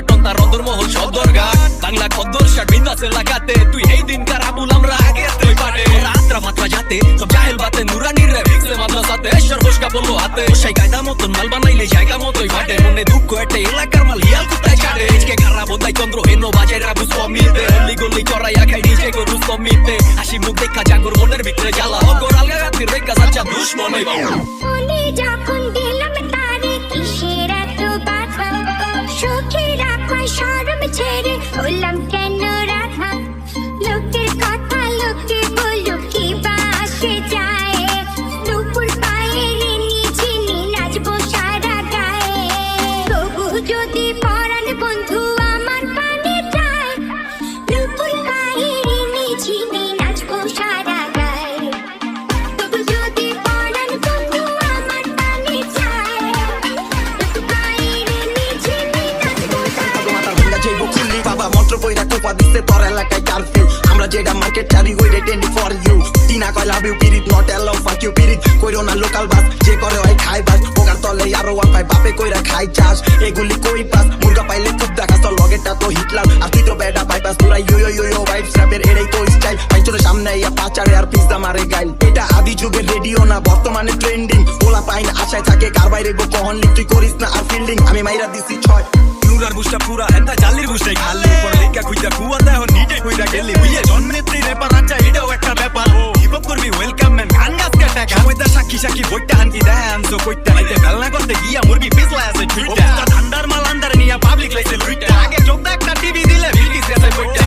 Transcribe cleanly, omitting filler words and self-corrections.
ton তার অন্তর্মহল সদর ঘাট বাংলা খদ্দর শার্ট বিন্দাসের লাগাতে তুই এই দিনকার আবুল আমরা আগে তুই পাটে রাত্রা মাত্রা যাতে সব জাহেল বাতে নুরানির রে ভিক্সে মাদ্রাসাতে সর্বস্কা বললো হাতে সেই কায়দা মতন মাল বানাইলে জায়গা মতোই বাটে মনে দুঃখ একটা এলাকার মাল হিয়াল কোথায় ছাড়ে আজকে খারা বন্ধাই চন্দ্র হেন বাজায় রাবু সমিতে গলি গলি চড়াইয়া খাই নিজে গরু সমিতে হাসি মুখ দেখা জাগর মনের ভিতরে জ্বালা অগর আলগা রাতের রেখা যাচ্ছা দুশ্মন মনে যখন দিলাম তারে কিসের এত বাধা সুখে রাখা শরম ছেড়ে হলাম কেন রাধা লোকের কথা লোকে বলো কি বা আসে যায় দুপুর পায়ে নিঝিনি নাচবো সারা গায়ে তবু যদি পরাণ বন্ধু আমার পানে যায় দুপুর পায়ে নিঝিনি নাচবো সারা গায়ে তবু যদি পরাণ বন্ধু আমার পানে যায় দুপুর পায়ে নিঝিনি নাচবো সারা গায়ে বাবা মন্ত্র কইরা কোপা দিচ্ছে তোর এলাকায় কারফিউ আমরা যেটা মার্কেট চারি ওইটা টেন্ডি ফর ইউ টিনা কয় লাভ ইউ পিরিট নট অ্যালাউ ফাক ইউ পিরিট কইরো না লোকাল বাস যে করে হয় খাই বাস ওকার তলে আরো ওয়ান পাই বাপে কইরা খাই চাষ এগুলি কই পাস মুরগা পাইলে খুব দেখাস তোর লগেটা তো হিটলাম আর তুই তো বেডা বাইপাস তোরা ইউ ইউ ইউ ভাইবস র্যাপের এটাই তো স্টাইল পাইছোর সামনে ইয়া পাচারে আর পিজ্জা মারে গাইল এটা আদি যুগের রেডিও না বর্তমানে ট্রেন্ডিং ওলা পাইন আশায় থাকে কার বাইরে গো কহন লিখ তুই করিস না আর ফিল্ডিং আমি মাইরা দিছি 6 নুরার বুঝটা পুরা এটা জালির বুঝটাই খালি পর লেখা খুঁজা কুয়া দেহ নিজে কইরা গেলি বুঝে জন্মেত্রী রেপার আচ্ছা এটাও একটা ব্যাপার হিপহপ করবি ওয়েলকাম ম্যান গান গাছকে টাকা সময়টা সাক্ষী সাক্ষী বইটা আনকি দেয় আনছো কইতে লাইতে ফেলনা করতে গিয়া মুরগি পিছলা আছে টুইটা